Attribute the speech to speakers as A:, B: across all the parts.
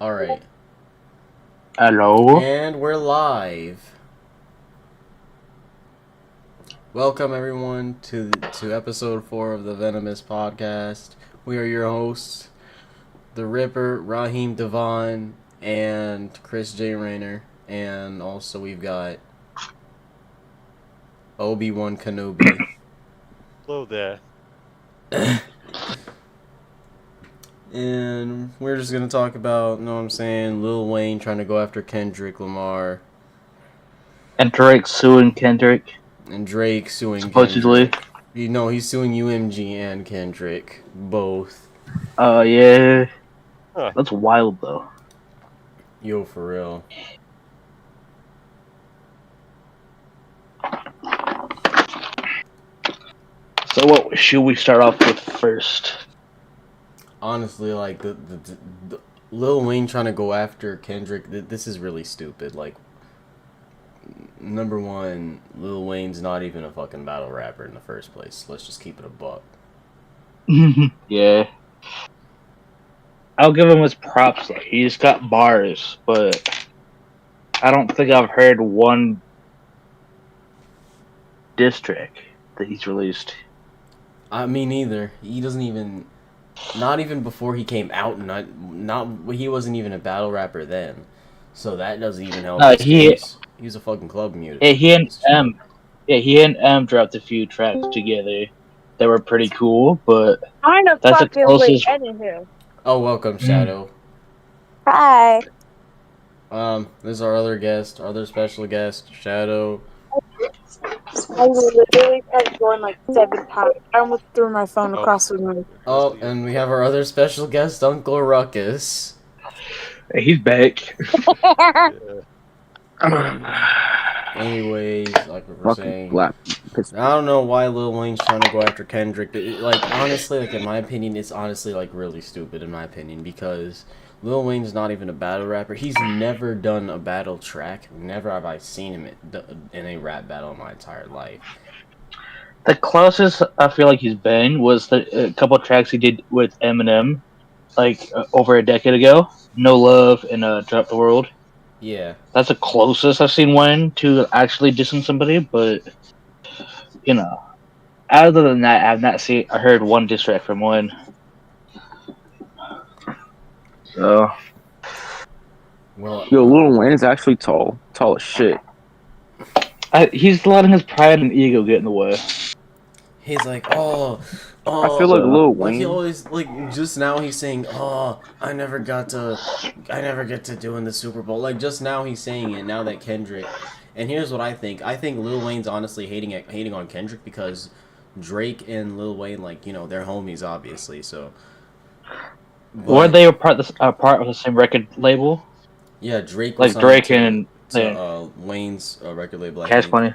A: Alright.
B: Hello.
A: And we're live. Welcome everyone to episode 4 of the Venomous podcast. We are your hosts, the Ripper, Raheem Devon, and Chris J. Rayner. And also we've got Obi-Wan Kenobi.
C: Hello there.
A: And we're just gonna talk about, you know what I'm saying, Lil Wayne trying to go after Kendrick Lamar.
B: And Drake suing Kendrick.
A: And Drake suing
B: Supposedly.
A: Kendrick. You know, he's suing UMG and Kendrick. Both.
B: Yeah.
C: Huh.
B: That's wild, though.
A: Yo, for real.
B: So what should we start off with first?
A: Honestly, like, the Lil Wayne trying to go after Kendrick, this is really stupid. Like, number one, Lil Wayne's not even a fucking battle rapper in the first place. Let's just keep it a buck.
B: Yeah. I'll give him his props. Though. He's got bars, but I don't think I've heard one diss track that he's released.
A: Me neither. He doesn't even... Not even before he came out, he wasn't even a battle rapper then. So that doesn't even help his case. He was a fucking club mute.
B: Yeah, he and M dropped a few tracks together that were pretty cool, but that's the closest.
A: Oh, welcome, Shadow.
D: Hi.
A: This is our other guest, our other special guest, Shadow.
D: I literally tried to join like 7 times. I almost threw my phone across the room.
A: Oh, and we have our other special guest, Uncle Ruckus.
B: Hey, he's back.
A: Anyways, like we were saying, I don't know why Lil Wayne's trying to go after Kendrick. Like, honestly, like, in my opinion, it's honestly, like, really stupid, in my opinion, because Lil Wayne's not even a battle rapper. He's never done a battle track. Never have I seen him in a rap battle in my entire life.
B: The closest I feel like he's been was a couple tracks he did with Eminem, like, over a decade ago. No Love and Drop the World.
A: Yeah.
B: That's the closest I've seen Wayne to actually dissing somebody, but, you know, other than that, I heard one diss track from Wayne. So.
A: Well,
E: yo, Lil Wayne is actually tall as shit.
B: He's letting his pride and ego get in the way.
A: He's like, oh,
E: I feel like Lil Wayne.
A: Like he always, like, just now he's saying, oh, I never get to doing the Super Bowl. Like, just now he's saying it, now that Kendrick. And here's what I think. I think Lil Wayne's honestly hating on Kendrick because Drake and Lil Wayne, like, you know, they're homies, obviously, so.
B: Were they a part of the same record label?
A: Yeah, Drake
B: was like Drake and
A: Wayne's record label.
B: Cash Money.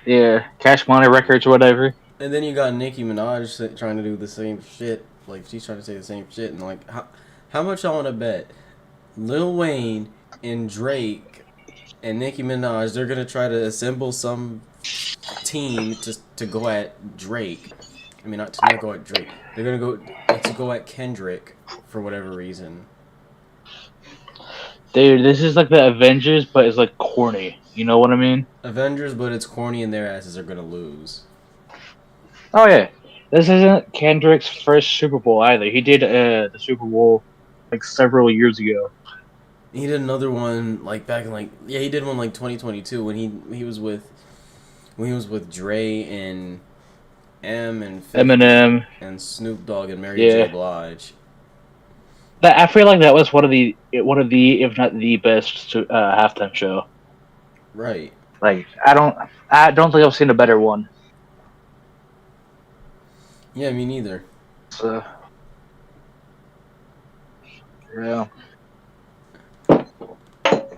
B: Yeah, Cash Money Records or whatever.
A: And then you got Nicki Minaj trying to do the same shit. Like, she's trying to say the same shit. And, like, how much I want to bet Lil Wayne and Drake and Nicki Minaj, they're going to try to assemble some team to go at Drake. I mean, not to go at Drake. They're going to go at Kendrick for whatever reason.
B: Dude, this is like the Avengers, but it's like corny. You know what I mean?
A: Avengers, but it's corny and their asses are going to lose.
B: Oh, yeah. This isn't Kendrick's first Super Bowl either. He did the Super Bowl like several years ago.
A: He did another one like back in he did one like 2022 when he was with Dre and M and 50
B: Eminem
A: and Snoop Dogg and Mary J. Blige.
B: I feel like that was one of the if not the best halftime show.
A: Right.
B: Like I don't think I've seen a better one.
A: Yeah, me neither.
B: So, yeah.
A: And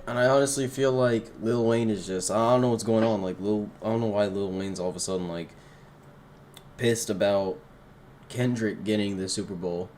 A: I honestly feel like Lil Wayne is just, I don't know what's going on. Like, I don't know why Lil Wayne's all of a sudden, like, pissed about Kendrick getting the Super Bowl.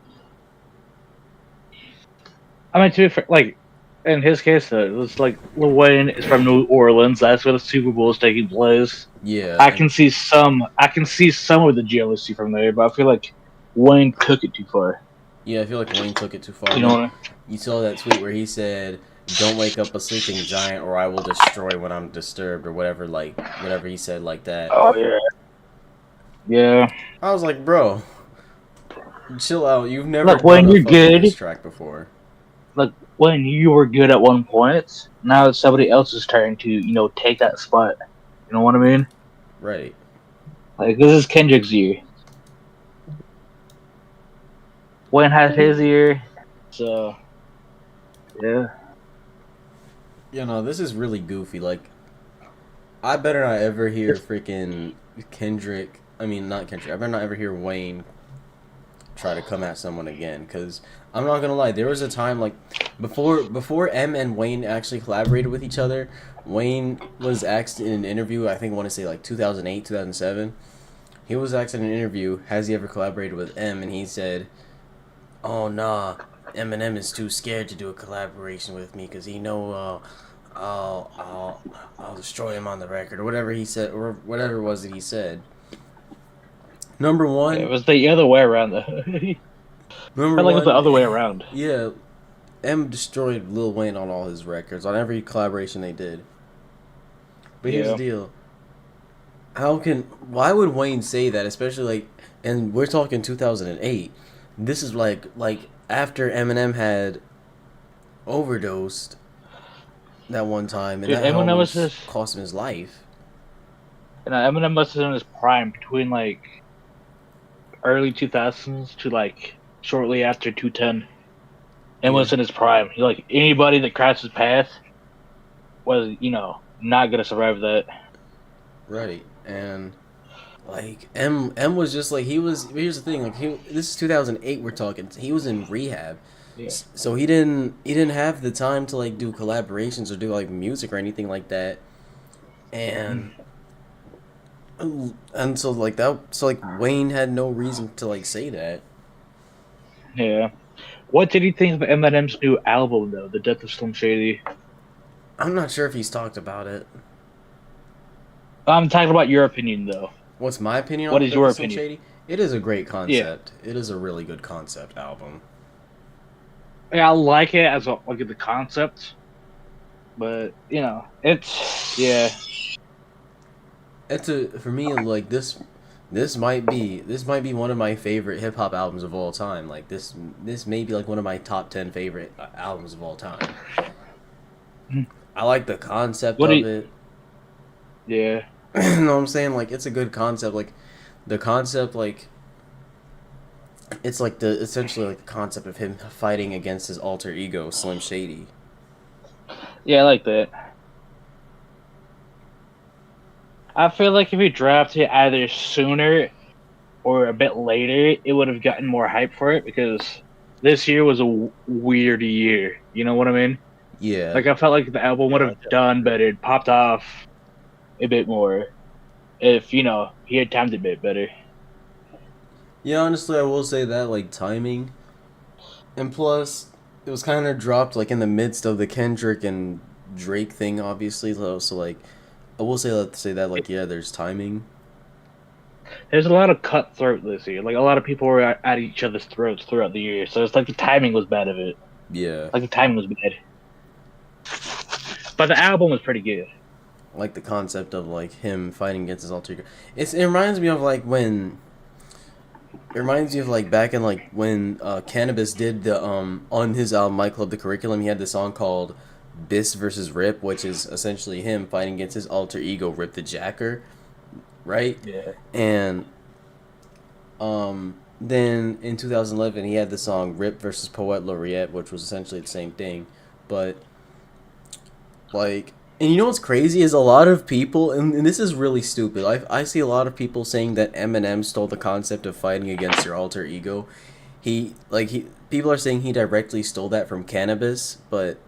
B: I mean, to be fair, like, in his case, it's like Lil Wayne is from New Orleans. That's where the Super Bowl is taking place.
A: Yeah.
B: I can see some of the jealousy from there, but I feel like Wayne took it too far.
A: Yeah, I feel like Wayne took it too far.
B: You know what?
A: You saw that tweet where he said, "Don't wake up a sleeping giant, or I will destroy when I'm disturbed," or whatever. Like whatever he said, like that.
B: Oh yeah. Yeah.
A: I was like, bro, chill out. You've never
B: Look, when
A: done a
B: you're
A: fucking
B: good,
A: diss track before.
B: like when you were good at one point, now it's somebody else's turn to take that spot. You know what I mean?
A: Right.
B: Like this is Kendrick's year. Wayne has his year, so yeah.
A: You know, this is really goofy. Like, I better not ever hear freaking Kendrick. I mean, not Kendrick. I better not ever hear Wayne try to come at someone again. Because I'm not gonna lie, there was a time like before M and Wayne actually collaborated with each other. Wayne was asked in an interview. I think I want to say like 2008, 2007. He was asked in an interview, has he ever collaborated with M? And he said, "Oh nah, Eminem is too scared to do a collaboration with me because he know I'll destroy him on the record," or whatever he said, or whatever it was that he said. Number one,
B: It was the other way around though.
A: number
B: Felt like it was the
A: one,
B: other way around.
A: yeah, M destroyed Lil Wayne on all his records, on every collaboration they did. But here's
B: Yeah.
A: the deal: why would Wayne say that, especially like, and we're talking 2008. This is like after Eminem had overdosed that one time, and
B: Dude,
A: that had
B: Eminem was
A: almost
B: just
A: cost him his life.
B: Eminem must have been in his prime between like early 2000s to like shortly after 210. And
A: Yeah.
B: was in his prime. Like anybody that crossed his path was, not gonna survive that.
A: Right, and like M was just like he was. Here's the thing, like this is 2008. We're talking. He was in rehab,
B: Yeah.
A: so he didn't have the time to like do collaborations or do like music or anything like that, and so like that. So like Wayne had no reason to like say that.
B: Yeah. What did he think of Eminem's new album though, The Death of Slim Shady?
A: I'm not sure if he's talked about it.
B: I'm talking about your opinion though.
A: What's my opinion
B: What
A: on
B: is
A: Death
B: your
A: of Slim
B: opinion?
A: Shady? It is a great
B: Yeah.
A: concept. It is a really good concept album.
B: Yeah, I like it as like the concept, but it's yeah.
A: It's for me like this might be one of my favorite hip hop albums of all time. Like this may be like one of my top 10 favorite albums of all time. I like the concept
B: What do
A: of
B: you-
A: it.
B: Yeah.
A: You know what I'm saying? Like it's a good concept. Like the concept, like it's like the essentially like the concept of him fighting against his alter ego, Slim Shady.
B: Yeah, I like that. I feel like if he dropped it either sooner or a bit later, it would have gotten more hype for it because this year was a weird year. You know what I mean?
A: Yeah.
B: Like I felt like the album would have done better, it popped off a bit more if he had timed it a bit better.
A: Yeah, honestly, I will say that like timing, and plus it was kind of dropped like in the midst of the Kendrick and Drake thing, obviously. So like, I will say that like yeah, there's timing.
B: There's a lot of cutthroat this year. Like a lot of people were at each other's throats throughout the year, so it's like the timing was bad of it.
A: Yeah,
B: Like the timing was bad, but the album was pretty good.
A: like the concept of like him fighting against his alter ego. It reminds me of like when. It reminds me of like back in like when Cannabis did the on his album My Club the Curriculum, he had this song called Bis versus Rip, which is essentially him fighting against his alter ego Rip the Jacker, right?
B: Yeah.
A: And then in 2011 he had the song Rip versus Poet Laureate, which was essentially the same thing, but like, and you know what's crazy is a lot of people, and this is really stupid. I see a lot of people saying that Eminem stole the concept of fighting against your alter ego. People are saying he directly stole that from Cannabis, but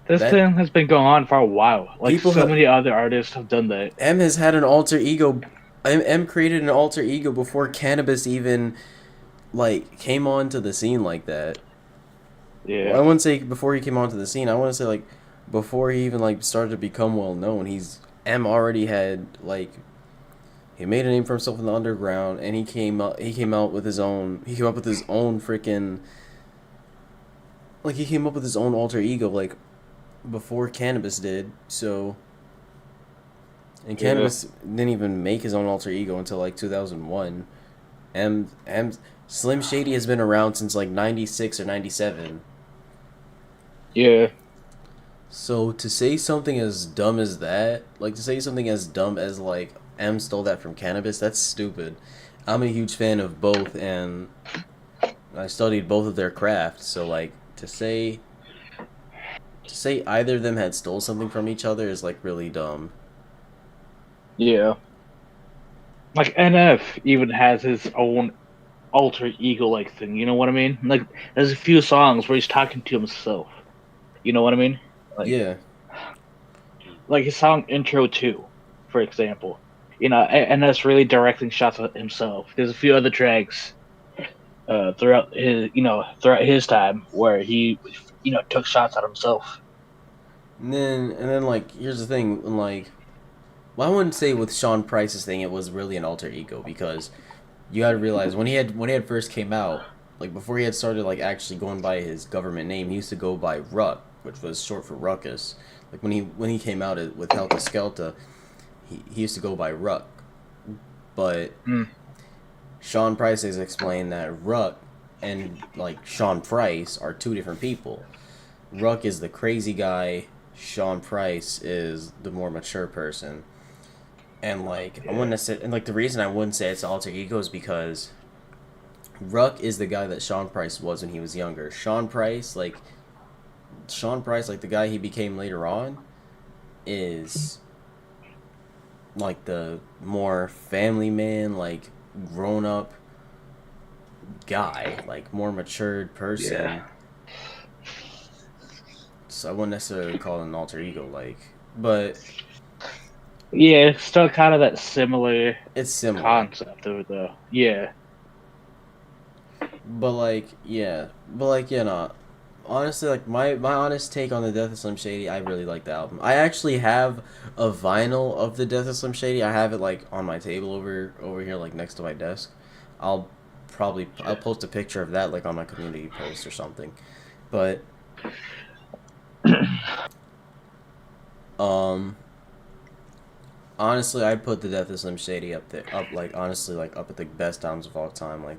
B: This thing has been going on for a while. Like
A: People
B: so
A: have-
B: many other artists have done that.
A: M has had an alter ego. M created an alter ego before Cannabis even like came onto the scene like that.
B: Yeah.
A: Well, I wouldn't say before he came onto the scene. I want to say like before he even like started to become well known. M already had like He made a name for himself in the underground, and he came out. He came out with his own. He came up with his own freaking. Like he came up with his own alter ego, like before Cannabis did. So. And
B: Yeah.
A: Cannabis didn't even make his own alter ego until like 2001. Slim Shady has been around since like 96 or 97.
B: Yeah.
A: So to say something as dumb as that, like to say something as dumb as like M stole that from Cannabis, that's stupid. I'm a huge fan of both, and I studied both of their crafts. So like to say either of them had stole something from each other is like really dumb.
B: Yeah. Like NF even has his own alter ego like thing. You know what I mean? Like there's a few songs where he's talking to himself. You know what I mean? Like
A: Yeah.
B: like his song Intro 2, for example. You know, and that's really directing shots at himself. There's a few other tracks throughout his time where he took shots at himself.
A: And then like here's the thing, like well, I wouldn't say with Sean Price's thing it was really an alter ego, because you got to realize when he had first came out, like before he had started like actually going by his government name, he used to go by Ruck, which was short for Ruckus. Like when he came out with Helta Skelta, he used to go by Ruck. But Sean Price has explained that Ruck and like Sean Price are two different people. Ruck is the crazy guy. Sean Price is the more mature person. And like I wouldn't say, and like the reason I wouldn't say it's alter ego is because Ruck is the guy that Sean Price was when he was younger. Sean Price, like the guy he became later on, is like the more family man, like grown up guy, like more matured person.
B: Yeah.
A: So I wouldn't necessarily call it an alter ego, like, but
B: Yeah, it's still kind of that similar
A: it's similar.
B: concept of it, though. Yeah.
A: But like, yeah, no. Honestly, like my honest take on the Death of Slim Shady, I really like the album. I actually have a vinyl of the Death of Slim Shady. I have it like on my table over here, like next to my desk. I'll post a picture of that like on my community post or something. But honestly, I'd put the Death of Slim Shady up at the best albums of all time. Like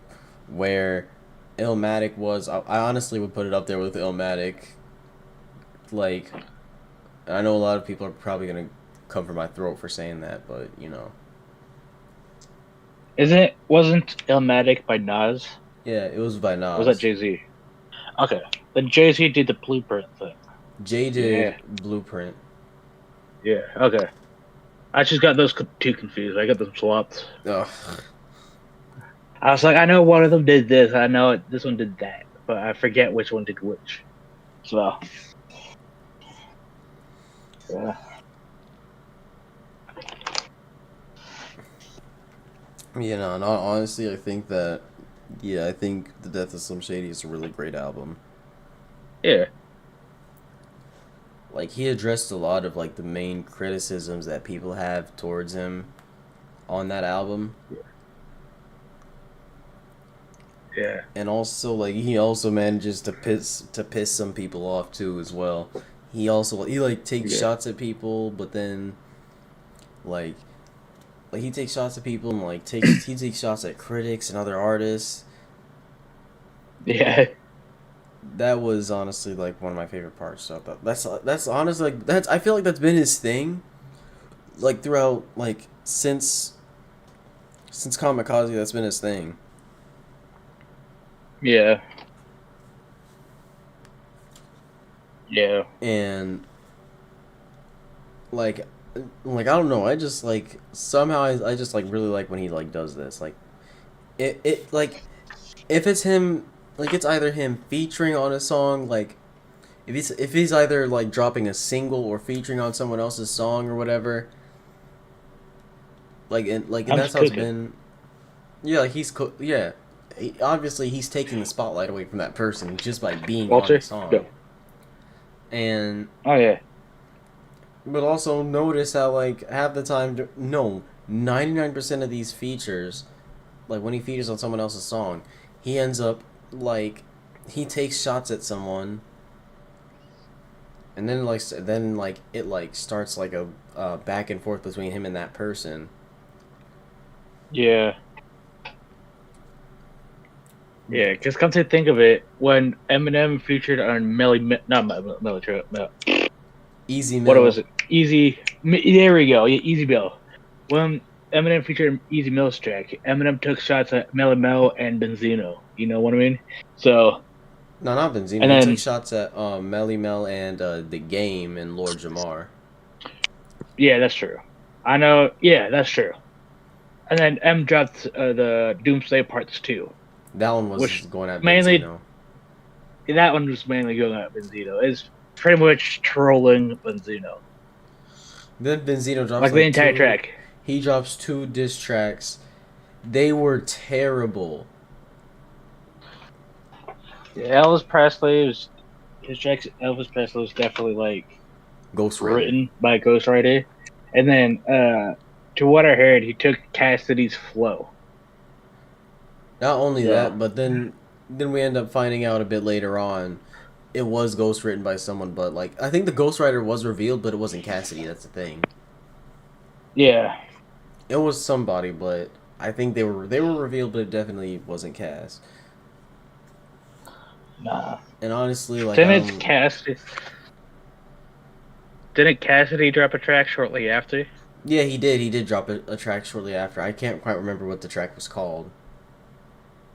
A: where Illmatic was, I honestly would put it up there with Illmatic. Like, I know a lot of people are probably gonna come for my throat for saying that, but you know.
B: Wasn't Illmatic by Nas?
A: Yeah, it was by Nas.
B: Or was that Jay-Z? Okay. Then Jay-Z did the Blueprint thing.
A: Jay did
B: Yeah.
A: Blueprint.
B: Yeah, okay. I just got those two confused. I got them swapped.
A: Ugh.
B: I was like, I know one of them did this. I know this one did that. But I forget which one did which. So. Yeah.
A: Yeah, no, honestly, I think the Death of Slim Shady is a really great album.
B: Yeah.
A: Like, he addressed a lot of, like, the main criticisms that people have towards him on that album.
B: Yeah.
A: And also, like, he also manages to piss some people off, too, as well. He takes shots at people, but then, like, he takes shots at people and, like, he takes shots at critics and other artists.
B: Yeah.
A: That was honestly like one of my favorite parts. So that's honestly like I feel like that's been his thing, like throughout like since Kamikaze. That's been his thing.
B: Yeah. Yeah.
A: And like I don't know. I just like somehow I just like really like when he like does this. Like it like if it's him. Like, it's either him featuring on a song, like, if he's either, like, dropping a single or featuring on someone else's song or whatever. And that's how it's been. Yeah, like, yeah. Obviously, he's taking the spotlight away from that person just by being on the song.
B: Go.
A: And...
B: Oh, yeah.
A: But also notice how, like, half the time... 99% of these features, like when he features on someone else's song, he ends up like he takes shots at someone, and then it like starts like a back and forth between him and that person.
B: Yeah. Yeah, because come to think of it, when Eminem featured on
A: Easy
B: what
A: Mill.
B: was it? There we go. Yeah, Easy Mill. When Eminem featured Easy Mill's track, Eminem took shots at Melly Mel and Benzino. You know what I mean? So,
A: No, not Benzino.
B: and
A: He took
B: then,
A: shots at Melly Mel and The Game and Lord Jamar.
B: yeah, that's true. I know, yeah, that's true. And then M dropped the Doomsday Parts 2,
A: That one was
B: which
A: going at
B: mainly,
A: Benzino.
B: that one was mainly going at Benzino. It's pretty much trolling Benzino.
A: Then Benzino drops
B: Like the
A: like
B: entire
A: two.
B: track.
A: He drops two diss tracks. They were terrible.
B: Yeah, Elvis Presley was his tracks. Elvis Presley was definitely like
A: Ghostwriter.
B: written by a ghostwriter, and then to what I heard, he took Cassidy's flow.
A: Not only
B: So
A: that, but then we end up finding out a bit later on, it was ghostwritten by someone. But like I think the ghostwriter was revealed, but it wasn't Cassidy. That's the thing.
B: yeah,
A: It was somebody, but I think they were revealed, but it definitely wasn't Cass.
B: nah.
A: And honestly, like I
B: Didn't
A: don't.
B: Cassidy? Didn't Cassidy drop a track shortly after?
A: Yeah, he did. He did drop a track shortly after. I can't quite remember what the track was called.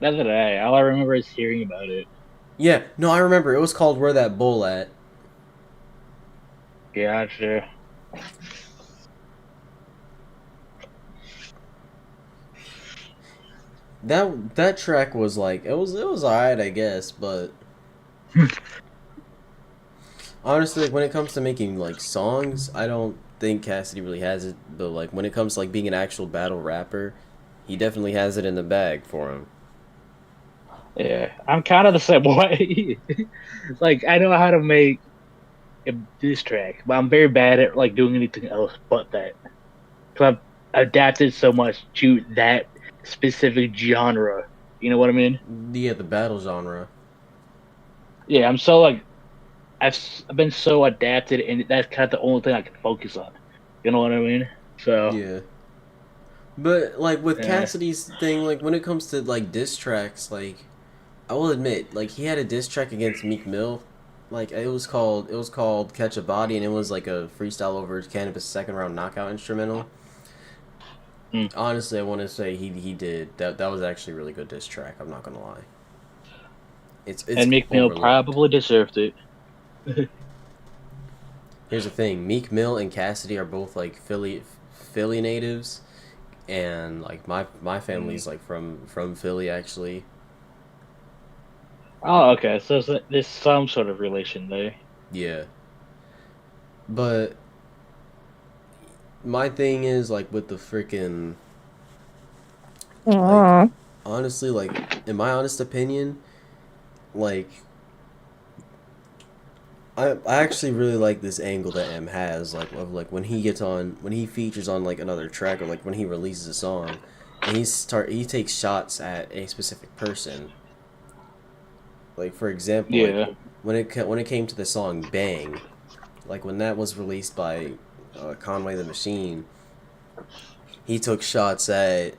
B: Neither did I. All I remember is hearing about it.
A: Yeah, no, I remember. It was called "Where That Bull At."
B: Gotcha.
A: That track was like it was alright, I guess, but honestly, like, when it comes to making like songs, I don't think Cassidy really has it. But like when it comes to like being an actual battle rapper, he definitely has it in the bag for him.
B: Yeah, I'm kind of the same way. Like I know how to make a diss track, but I'm very bad at like doing anything else but that. Cause I've adapted so much to that specific genre. You know what I mean?
A: Yeah, the battle genre.
B: Yeah, I'm so like I've been so adapted, and that's kind of the only thing I can focus on. You know what I mean? So
A: Yeah. But like with
B: yeah.
A: Cassidy's thing, like when it comes to like diss tracks, like I will admit, like he had a diss track against Meek Mill. Like it was called Catch a Body, and it was like a freestyle over Cannabis second round knockout instrumental.
B: Mm.
A: Honestly, I want to say he did that was actually a really good diss track. I'm not gonna lie. It's
B: And Meek Mill
A: overlooked.
B: probably deserved it.
A: Here's the thing: Meek Mill and Cassidy are both like Philly natives, and like my
B: Mm.
A: family's like from Philly actually.
B: Oh, okay. So there's some sort of relation there.
A: Yeah, but my thing is like with the freaking like
D: Aw.
A: honestly like in my honest opinion like I actually really like this angle that M has like of like when he features on like another track or like when he releases a song and he takes shots at a specific person. Like for example, like
B: Yeah.
A: when it came to the song Bang, like when that was released by Conway the Machine, he took shots at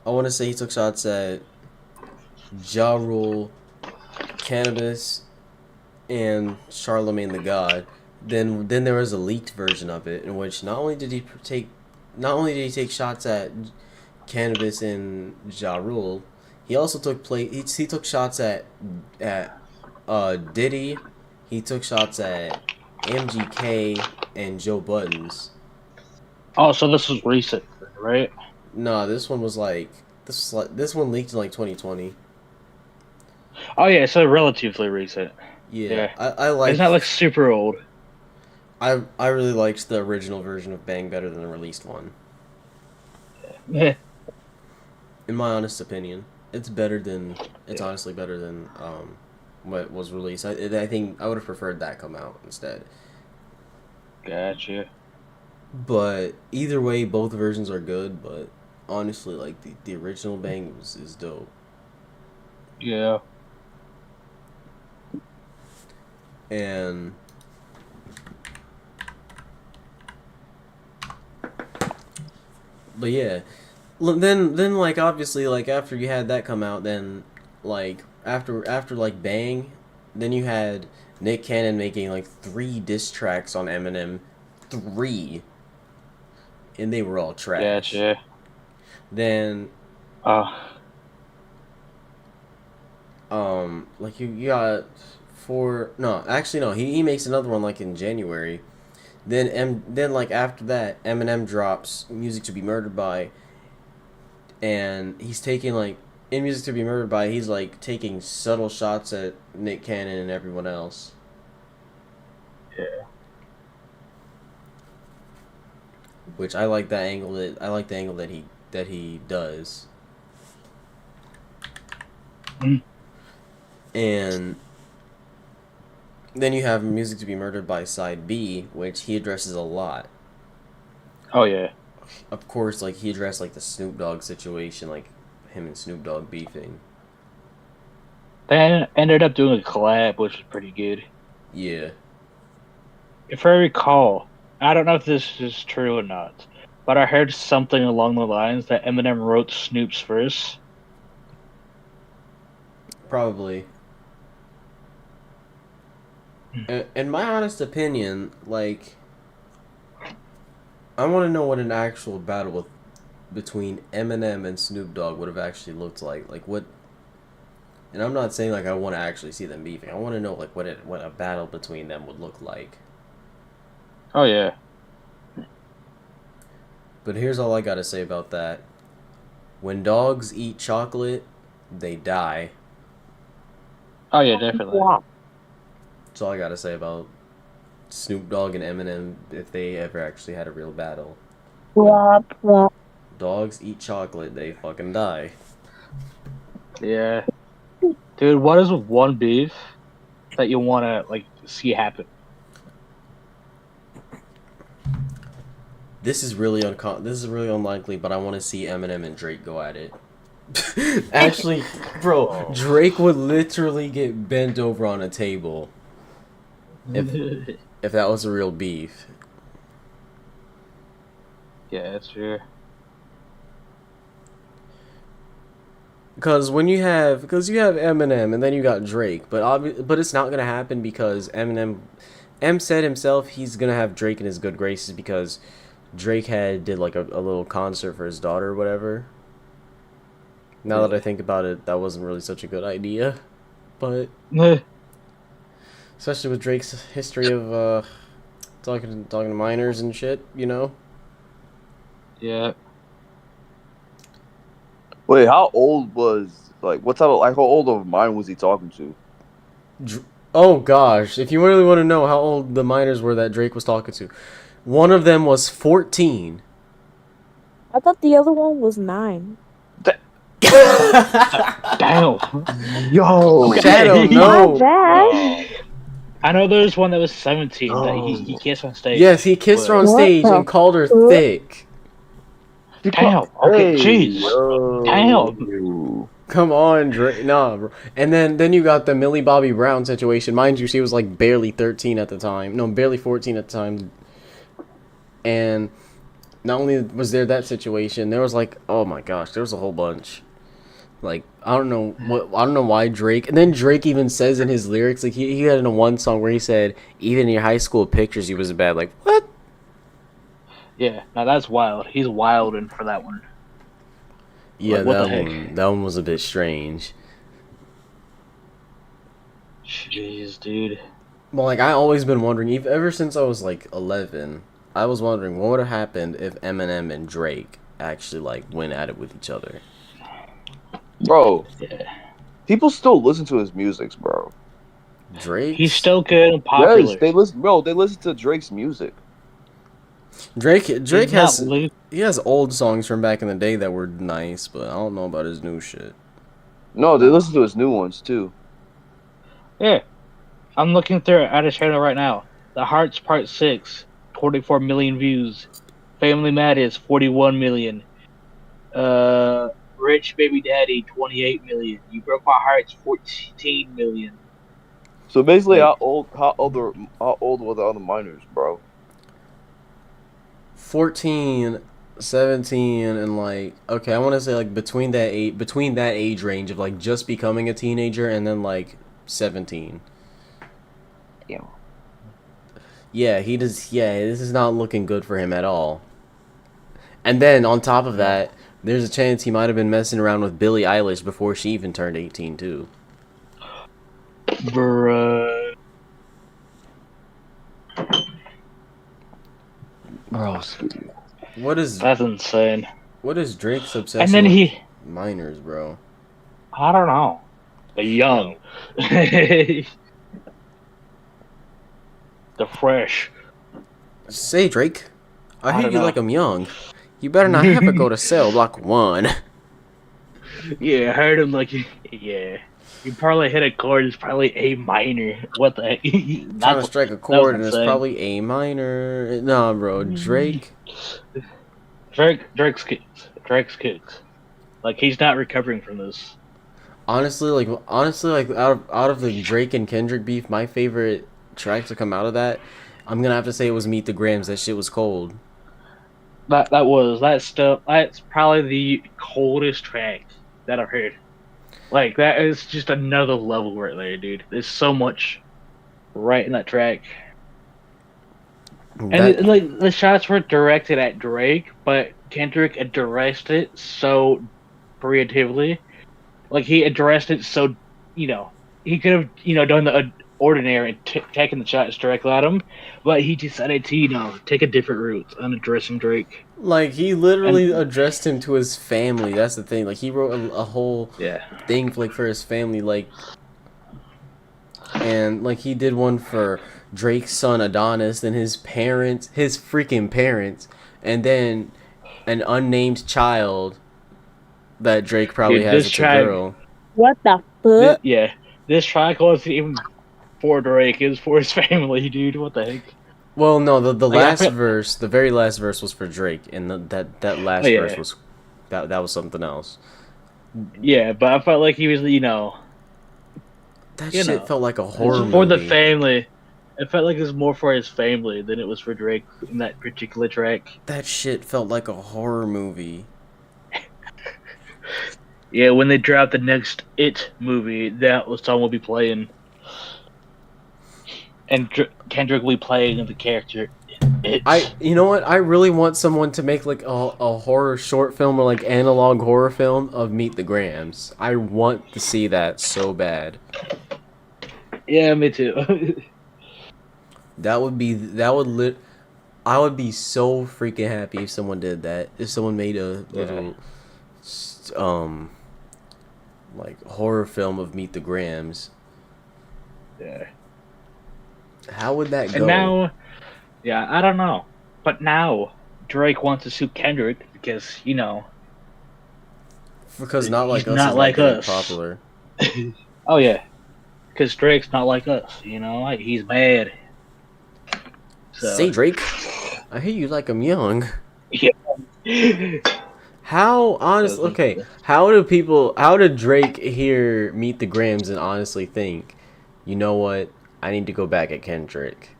A: I want to say he took shots at Ja Rule, Cannabis, and Charlemagne the God. Then there was a leaked version of it in which not only did he take shots at Cannabis and Ja Rule, he also he took shots at Diddy, he took shots at MGK and Joe Buttons.
B: Oh, so this was recent, right?
A: Nah, this one leaked in like 2020.
B: Oh yeah, so relatively recent.
A: Yeah,
B: Yeah.
A: I
B: It's not
A: liked
B: like super old.
A: I really liked the original version of Bang better than the released one.
B: Yeah.
A: In my honest opinion, it's
B: Yeah.
A: honestly better than what was released. I think I would have preferred that come out instead.
B: Gotcha.
A: But either way, both versions are good. But honestly, like the original Bang is dope.
B: Yeah.
A: And but yeah, then like obviously like after you had that come out, then like after like Bang, then you had Nick Cannon making like 3 diss tracks on Eminem, 3, and they were all trash.
B: Gotcha.
A: Then
B: Uh,
A: like you got four, no, actually no, he makes another one like in January. Then like after that, Eminem drops Music to Be Murdered By, and he's taking like in Music to Be Murdered By, he's like taking subtle shots at Nick Cannon and everyone else.
B: yeah.
A: Which I like that angle that he does.
B: Mm.
A: And then you have Music to Be Murdered By Side B, which he addresses a lot.
B: Oh yeah.
A: Of course, like he addressed like the Snoop Dogg situation, like him and Snoop Dogg beefing.
B: They ended up doing a collab, which was pretty good.
A: Yeah.
B: If I recall, I don't know if this is true or not, but I heard something along the lines that Eminem wrote Snoop's verse.
A: Probably. In my honest opinion, like, I want to know what an actual battle between Eminem and Snoop Dogg would have actually looked like. Like, what. And I'm not saying, like, I want to actually see them beefing. I want to know, like, what a battle between them would look like.
B: Oh yeah.
A: But here's all I got to say about that. When dogs eat chocolate, they die.
B: Oh yeah, definitely.
A: That's all I got to say about Snoop Dogg and Eminem if they ever actually had a real battle.
D: Womp womp.
A: Dogs eat chocolate, they fucking die.
B: Yeah. Dude, what is one beef that you want to like see happen?
A: This is really unlikely, but I want to see Eminem and Drake go at it. Actually, bro, Drake would literally get bent over on a table if that was a real beef.
B: Yeah, that's true.
A: Because you have Eminem and then you got Drake, but it's not gonna happen because M said himself he's gonna have Drake in his good graces because Drake did like a little concert for his daughter or whatever. Now that I think about it, that wasn't really such a good idea, but especially with Drake's history of talking to minors and shit, you know.
B: Yeah.
E: Wait, how old was what type of how old of a minor was he talking to?
A: Oh gosh, if you really want to know how old the minors were that Drake was talking to, one of them was 14.
D: I thought the other one was 9.
B: Damn.
E: Yo,
A: Shadow, no.
D: My bad.
B: I know there's one that was 17 that he kissed on stage.
A: Yes, he kissed her on
D: What
A: stage
D: the
A: and called her
D: fuck?
A: thick.
B: Damn. Okay, jeez. Damn.
E: Damn.
A: Come on, Drake. Nah, bro. And then you got the Millie Bobby Brown situation. Mind you, she was like barely 13 at the time. No, barely 14 at the time. And not only was there that situation, there was like, oh my gosh, there was a whole bunch. Like, I don't know why Drake. And then Drake even says in his lyrics, like he had in a one song where he said, even in your high school pictures, he was bad. Like, what?
B: Yeah, now that's wild. He's wilding for that one.
A: Yeah,
B: Like, what the heck?
A: that one was a bit strange.
B: Jeez, dude.
A: Well, like I always been wondering, ever since I was like 11, I was wondering what would have happened if Eminem and Drake actually like went at it with each other.
E: Bro,
B: Yeah.
E: people still listen to his music, bro.
A: Drake.
B: He's still good and popular.
E: Yes, they listen, bro. They listen to Drake's music.
A: Drake
B: He's
A: has
B: not lo-
A: he has old songs from back in the day that were nice, but I don't know about his new shit.
E: No, they listen to his new ones too.
B: Yeah. I'm looking through at his channel right now. The Hearts Part 6, 24 million views. Family Matters 41 million. Rich Baby Daddy 28 million. You Broke My Heart's 14 million.
E: So basically,
B: Like,
E: how old were the other minors, bro?
A: 14, 17, and like okay, I want to say like between that age range of like just becoming a teenager and then like 17.
B: yeah.
A: Yeah, he does. Yeah, this is not looking good for him at all. And then on top of that, there's a chance he might have been messing around with Billie Eilish before she even turned 18 too.
B: Bruh.
E: Bro,
B: That's insane.
A: what is Drake's
B: And
A: obsession
B: then
A: with
B: he,
A: minors, bro?
B: I don't know. The young. The fresh.
A: Say Drake, I
B: I
A: hear
B: don't
A: you
B: know.
A: like 'em young. You better not have to go to cell block 1.
B: Yeah, I heard him like, yeah. He probably hit a chord. It's probably A minor. What the heck?
A: Trying to
B: That's,
A: strike a
B: that was
A: chord and it's
B: insane.
A: probably A minor. Nah, bro, Drake.
B: Drake's kicks. Drake's kicks. Like, he's not recovering from this.
A: Honestly, like out of the Drake and Kendrick beef, my favorite track to come out of that, I'm gonna have to say it was Meet the Grams. That shit was cold.
B: That's probably the coldest track that I've heard. Like, that is just another level right there, dude. There's so much right in that track. And
A: That
B: like the shots were directed at Drake, but Kendrick addressed it so creatively. Like, he addressed it so, you know, he could have, done the ordinary and taken the shots directly at him, but he decided to, take a different route on addressing Drake.
A: like he literally
B: And
A: addressed him to his family. That's the thing. Like he wrote a whole
B: yeah,
A: thing like for his family. Like and like he did one for Drake's son Adonis, then his parents, his freaking parents, and then an unnamed child that Drake probably
B: dude,
A: has.
B: this
A: It's a
B: track,
A: girl.
D: What the fuck?
B: this track wasn't even for Drake. It was for his family, dude. What the heck?
A: Well, no, the
B: Like,
A: last verse, the very last verse was for Drake, and that
B: oh
A: last verse
B: yeah,
A: was that was something else.
B: yeah, but I felt like he was,
A: That
B: you
A: shit
B: know,
A: felt like a horror
B: it's for the
A: movie.
B: family. It felt like it was more for his family than it was for Drake in that particular track.
A: That shit felt like a horror movie.
B: Yeah, when they drop the next It movie, that was song will be playing, and Kendrick will be playing the character It.
A: You know what? I really want someone to make like a horror short film or like analog horror film of Meet the Grams. I want to see that so bad.
B: Yeah, me too.
A: I would be so freaking happy if someone did that. If someone made a little like horror film of Meet the Grams.
B: Yeah.
A: How would that go?
B: And now, yeah, I don't know, but now Drake wants to sue Kendrick because
A: Because Not Like
B: he's
A: Us
B: not
A: is
B: like
A: getting
B: us.
A: popular.
B: Oh yeah, because Drake's not like us. Like, he's mad. So.
A: Say Drake, I hear you like I'm young.
B: Yeah.
A: How honest? Okay, how did Drake hear Meet the Grams and honestly think, you know what? I need to go back at Kendrick,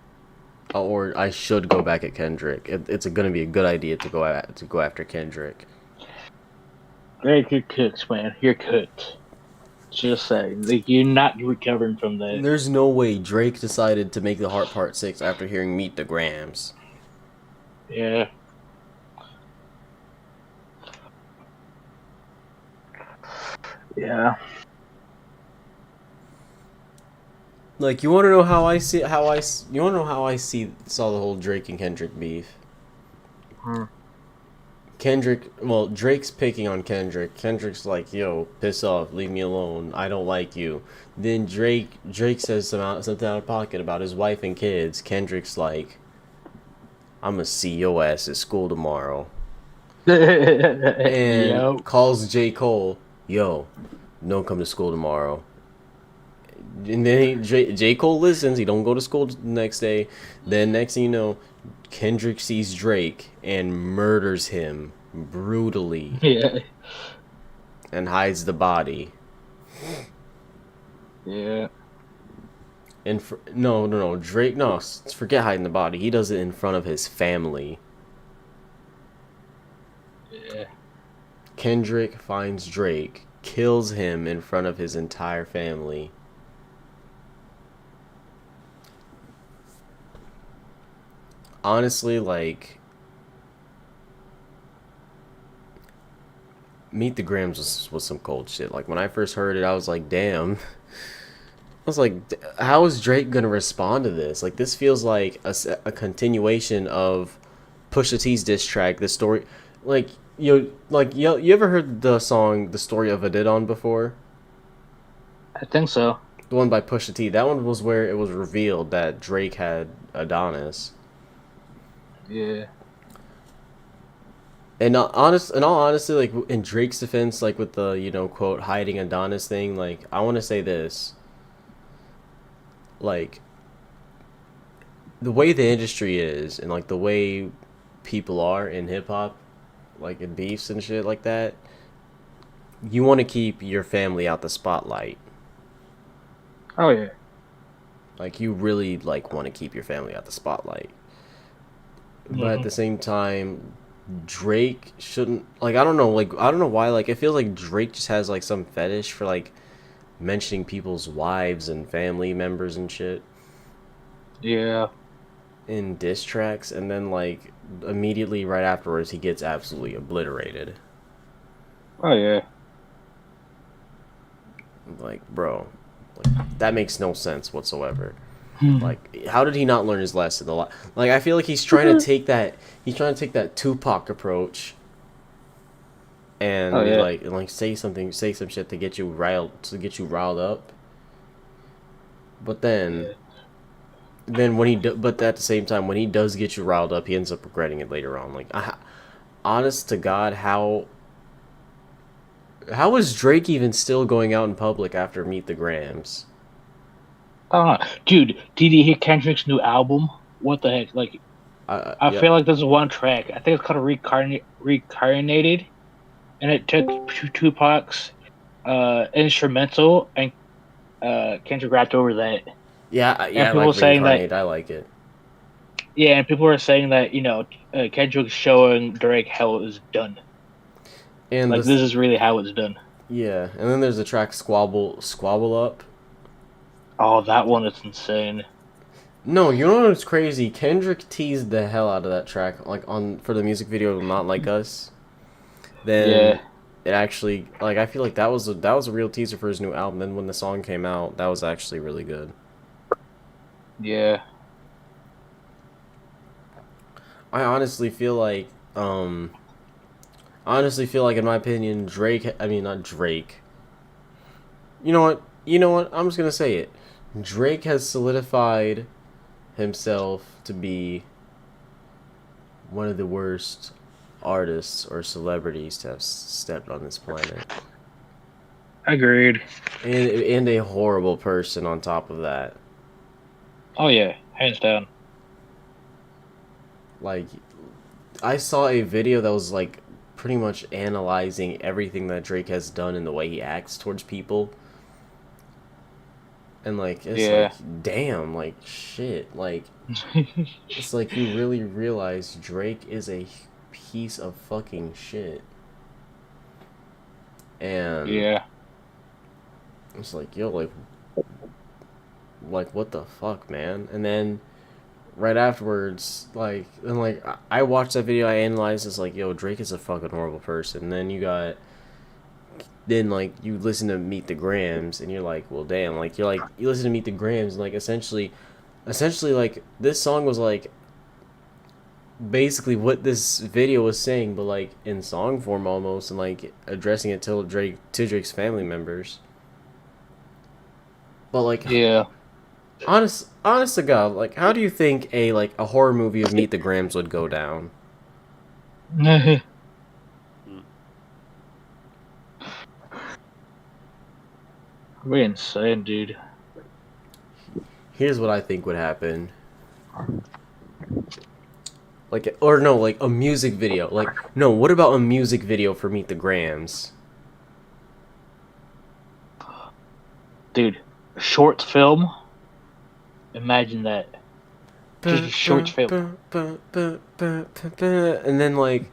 A: or I should go back at Kendrick. It's gonna be a good idea to go after Kendrick.
B: Drake, you're cooked, man. You're cooked. Just saying, like, you're not recovering from that.
A: There's no way Drake decided to make the Heart Part 6 after hearing Meet the Grams.
B: Yeah. Yeah.
A: Like, you want to know how I see you want to know how I saw the whole Drake and Kendrick beef? Drake's picking on Kendrick. Kendrick's like, "Yo, piss off, leave me alone. I don't like you." Then Drake says something out of pocket about his wife and kids. Kendrick's like, "I'm gonna see your ass at school tomorrow," and
B: Yep.
A: calls J. Cole, "Yo, don't come to school tomorrow." And then J. Cole listens. He don't go to school the next day. Then next thing you know, Kendrick sees Drake and murders him brutally
B: Yeah.
A: and hides the body.
B: Yeah.
A: No, Drake, no, forget hiding the body. He does it in front of his family.
B: Yeah.
A: Kendrick finds Drake, kills him in front of his entire family. Honestly, like, Meet the Grams was some cold shit. Like, when I first heard it, I was like, damn. I was like, how is Drake gonna respond to this? Like, this feels like a continuation of Pusha T's diss track. The story, like, you ever heard the song "The Story of Adidon" before?
B: I think so.
A: The one by Pusha T. That one was where it was revealed that Drake had Adonis.
B: Yeah.
A: And in all honesty, like in Drake's defense, like with the quote hiding Adonis thing, like I want to say this, like the way the industry is and like the way people are in hip hop, like in beefs and shit like that, you want to keep your family out the spotlight.
B: Oh yeah.
A: Like you really like want to keep your family out the spotlight. But at the same time, Drake shouldn't, like I don't know, like I don't know why, like it feels like Drake just has like some fetish for like mentioning people's wives and family members and shit
B: Yeah.
A: in diss tracks, and then like immediately right afterwards he gets absolutely obliterated.
B: Oh yeah.
A: Like, bro, like that makes no sense whatsoever. Like, how did he not learn his lesson? Like, I feel like he's trying to take that. He's trying to take that Tupac approach, and
B: Oh, yeah.
A: like say some shit to get you riled up. But then but at the same time, when he does get you riled up, he ends up regretting it later on. Like, honest to God, how is Drake even still going out in public after Meet the Grams?
B: Dude, did you hear Kendrick's new album? What the heck? Like, I
A: Yeah.
B: feel like there's one track. I think it's called Reincarnated, and it took Tupac's instrumental, and Kendrick rapped over that.
A: Yeah,
B: And
A: I
B: people
A: like
B: saying that,
A: Reincarnate. I like it.
B: yeah, and people are saying that Kendrick's showing Drake how it was done.
A: And
B: Like this is really how it's done.
A: yeah, and then there's the track Squabble Up.
B: Oh, that one is insane.
A: No, you know what's crazy? Kendrick teased the hell out of that track, like for the music video "Not Like Us." Then
B: Yeah.
A: it actually, like, I feel like that was a real teaser for his new album. Then when the song came out, that was actually really good.
B: Yeah.
A: I honestly feel like, in my opinion, not Drake. You know what? I'm just gonna say it. Drake has solidified himself to be one of the worst artists or celebrities to have stepped on this planet,
B: Agreed.
A: and a horrible person on top of that.
B: Oh yeah, hands down.
A: Like, I saw a video that was like pretty much analyzing everything that Drake has done and the way he acts towards people. And like it's
B: Yeah.
A: like damn, like shit, like it's like you really realize Drake is a piece of fucking shit. And
B: Yeah.
A: it's like, yo, like what the fuck, man? And then right afterwards, I watched that video, I analyzed, it's like, yo, Drake is a fucking horrible person. And then you listen to Meet the Grams and you're like, well damn, like you listen to Meet the Grams and like essentially like this song was like basically what this video was saying, but like in song form almost, and like addressing it to Drake's family members. But like,
B: Yeah.
A: honest to God, like how do you think a horror movie of Meet the Grams would go down?
B: We're insane, dude.
A: Here's what I think would happen. Like, or no, like a music video. Like, no, what about a music video for Meet the Grams?
B: Dude, a short film. Imagine that. Just a short film.
A: And then like,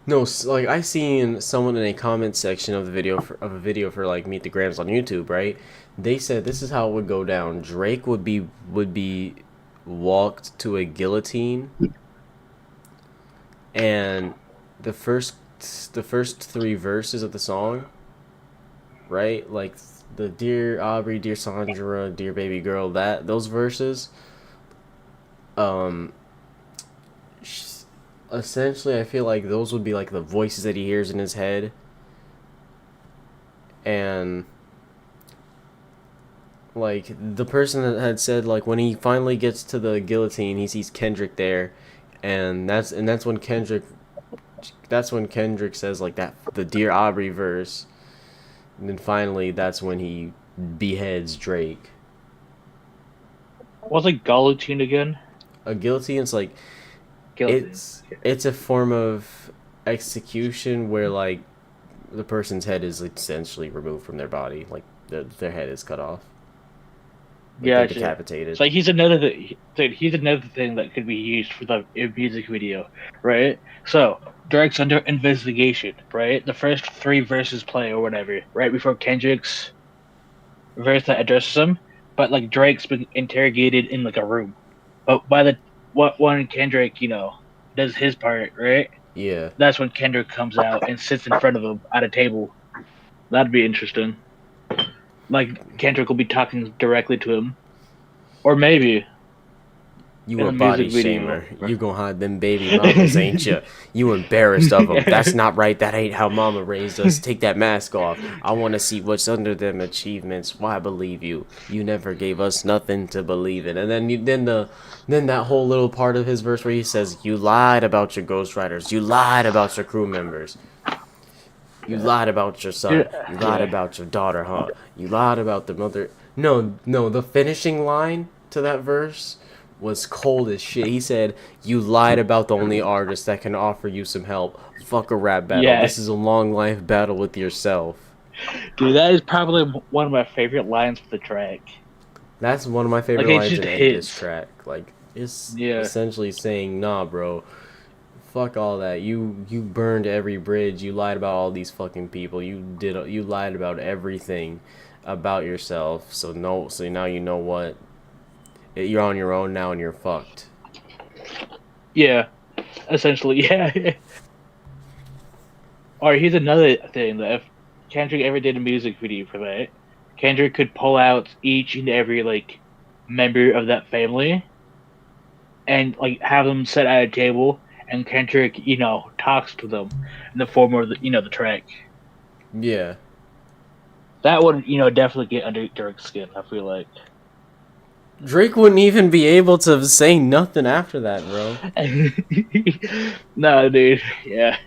A: no, like I seen someone in a comment section of the video of a video for like Meet the Grams on YouTube, right? They said this is how it would go down. Drake would be walked to a guillotine, and the first three verses of the song, right? Like the Dear Aubrey, Dear Sandra, Dear Baby Girl, that those verses, um, essentially I feel like those would be like the voices that he hears in his head, and like the person that had said like when he finally gets to the guillotine, he sees Kendrick there, and that's when Kendrick says like that the Dear Aubrey verse, and then finally that's when he beheads Drake.
B: What's a guillotine again?
A: A guillotine is like
B: Guillotine.
A: it's a form of execution where like the person's head is essentially removed from their body, like their head is cut off. Like
B: Yeah,
A: they're decapitated.
B: So he's he's another thing that could be used for the music video, right? So Drake's under investigation, right? The first three verses play or whatever, right before Kendrick's verse that addresses him, but like Drake's been interrogated in like a room. But by the when Kendrick, does his part, right?
A: Yeah.
B: That's when Kendrick comes out and sits in front of him at a table. That'd be interesting. Like Kendrick will be talking directly to him, or maybe
A: You
B: in
A: a
B: a
A: body
B: music video.
A: shamer. You gonna hide them baby mamas, ain't ya? You embarrassed of them. That's not right. That ain't how mama raised us. Take that mask off. I want to see what's under them achievements. Why believe you? You never gave us nothing to believe in. And then that whole little part of his verse where he says, "You lied about your ghostwriters. You lied about your crew members. You lied about your son. You lied about your daughter, huh? You lied about the mother." No, the finishing line to that verse was cold as shit. He said, "You lied about the only artist that can offer you some help. Fuck a rap battle.
B: Yeah.
A: This is a long life battle with yourself."
B: Dude, that is probably one of my favorite lines for the track.
A: That's one of my favorite
B: Like, it
A: lines
B: just
A: in any diss
B: hits.
A: track. Like, it's
B: Yeah.
A: essentially saying, "Nah, bro. Fuck all that. You burned every bridge. You lied about all these fucking people. You lied about everything about yourself. So now you know what? You're on your own now and you're fucked."
B: Yeah, essentially, yeah. Or here's another thing that if Kendrick ever did a music video for that, Kendrick could pull out each and every like member of that family and like have them sit at a table, and Kendrick, talks to them in the form of the track.
A: Yeah.
B: That would, definitely get under Drake's skin, I feel like.
A: Drake wouldn't even be able to say nothing after that, bro.
B: No, dude. Yeah.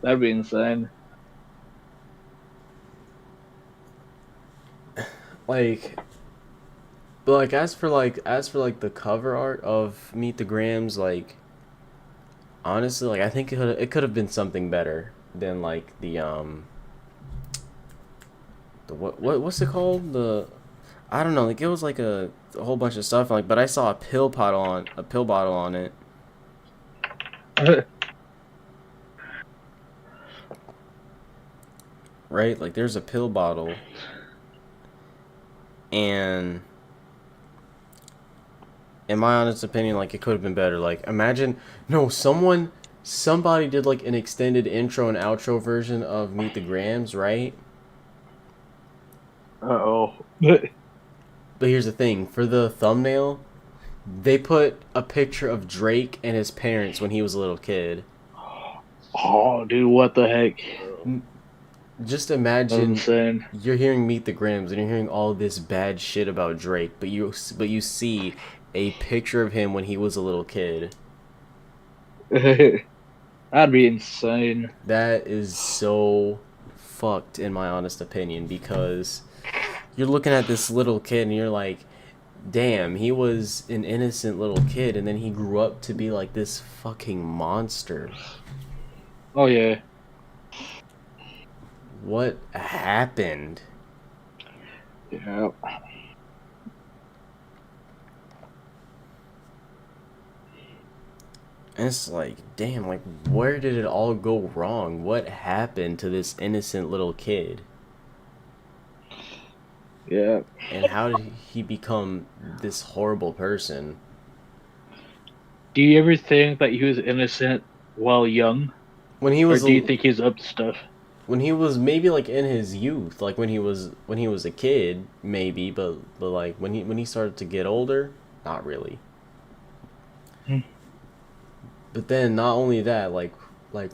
B: That'd be insane.
A: Like, but like as for the cover art of Meet the Grams, like honestly, like I think it could have been something better than like the what's it called? I don't know, like it was like a whole bunch of stuff, like, but I saw a pill bottle on it. Right? Like there's a pill bottle, and in my honest opinion, like it could have been better. Like somebody did like an extended intro and outro version of Meet the Grams, right?
B: Uh-oh.
A: But here's the thing, for the thumbnail, they put a picture of Drake and his parents when he was a little kid.
B: Oh, dude, what the heck?
A: Just imagine
B: Insane.
A: you're hearing Meet the Grams and you're hearing all this bad shit about Drake, but you see a picture of him when he was a little kid.
B: That'd be insane.
A: That is so fucked in my honest opinion, because you're looking at this little kid and you're like, damn, he was an innocent little kid, and then he grew up to be like this fucking monster.
B: Oh yeah.
A: What happened?
B: Yeah.
A: And it's like, damn, like, where did it all go wrong? What happened to this innocent little kid?
B: Yeah.
A: And how did he become this horrible person?
B: Do you ever think that he was innocent while young,
A: When he
B: or
A: was
B: do you
A: a,
B: think he's up to stuff?
A: when he was maybe like in his youth, like when he was a kid, maybe, but like when he started to get older, not really.
B: Hmm.
A: But then not only that, like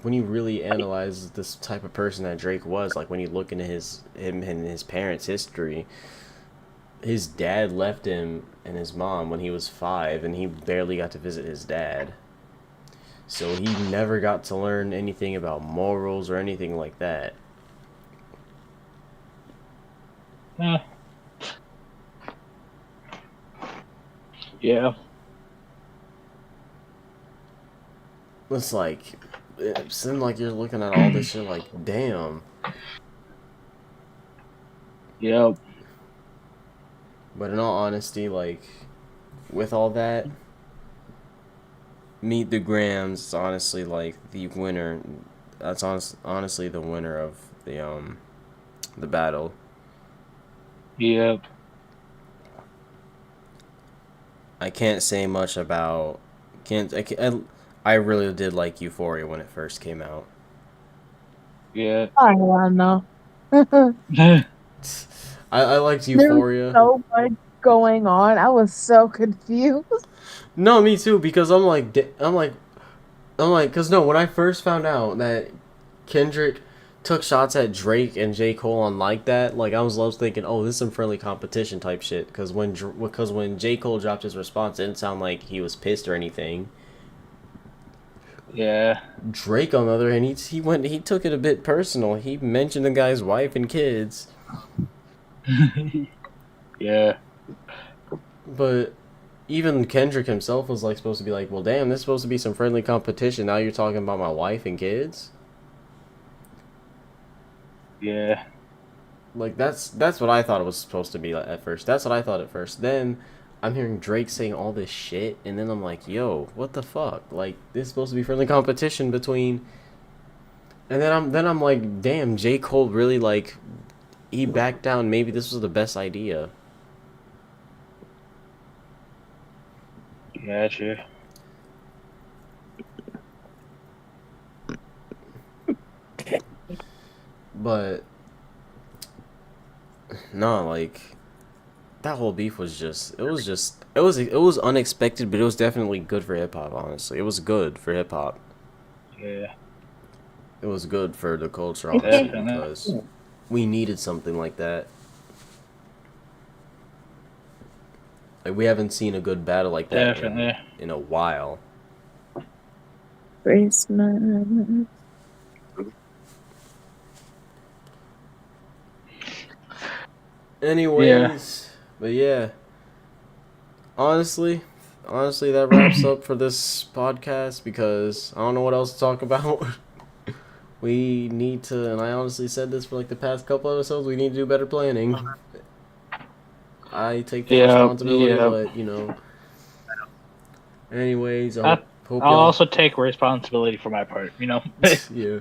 A: when you really analyze this type of person that Drake was, like when you look into him and his parents' history, his dad left him and his mom when he was 5, and he barely got to visit his dad. So he never got to learn anything about morals or anything like that.
B: Eh, yeah.
A: It's like, it seemed like you're looking at all this shit like, damn.
B: Yep.
A: But in all honesty, like, with all that, Meet the Grams is honestly like the winner. That's honestly the winner of the battle.
B: Yep.
A: I can't say much about I really did like Euphoria when it first came out.
B: Yeah.
D: I don't know.
A: I liked
D: There was
A: Euphoria.
D: so much going on. I was so confused.
A: No, me too, because cause no, when I first found out that Kendrick took shots at Drake and J. Cole on like that, like I was thinking, oh, this is some friendly competition type shit. Because when J. Cole dropped his response, it didn't sound like he was pissed or anything.
B: Yeah.
A: Drake, on the other hand, he took it a bit personal. He mentioned the guy's wife and kids,
B: Yeah.
A: but even Kendrick himself was like supposed to be like, well, damn, this is supposed to be some friendly competition. Now you're talking about my wife and kids.
B: Yeah.
A: Like that's what I thought it was supposed to be like at first. That's what I thought at first. Then I'm hearing Drake saying all this shit, and then I'm like, yo, what the fuck? Like this is supposed to be friendly competition between. And then I'm like, damn, J. Cole really like he backed down. Maybe this was the best idea.
B: Gotcha.
A: But no, like that whole beef was it was unexpected, but it was definitely good for hip hop. Honestly, it was good for hip hop.
B: Yeah.
A: It was good for the culture, honestly,
B: Definitely.
A: because we needed something like that. Like we haven't seen a good battle like that
B: Definitely.
A: in a while.
D: Christmas.
B: Yeah.
A: Anyways, but yeah, honestly, that wraps up for this podcast because I don't know what else to talk about. We need to, and I honestly said this for like the past couple episodes, we need to do better planning. I take full
B: Yeah.
A: responsibility,
B: Yeah.
A: but anyways,
B: I,
A: hope
B: I'll
A: y'all,
B: also take responsibility for my part, you know?
A: yeah,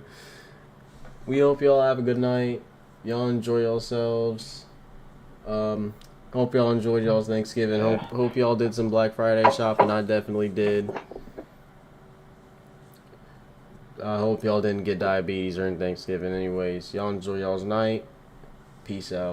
A: we hope y'all have a good night. Y'all enjoy yourselves. Hope y'all enjoyed y'all's Thanksgiving.
B: Yeah.
A: Hope y'all did some Black Friday shopping. I definitely did. I hope y'all didn't get diabetes during Thanksgiving. Anyways, y'all enjoy y'all's night. Peace out.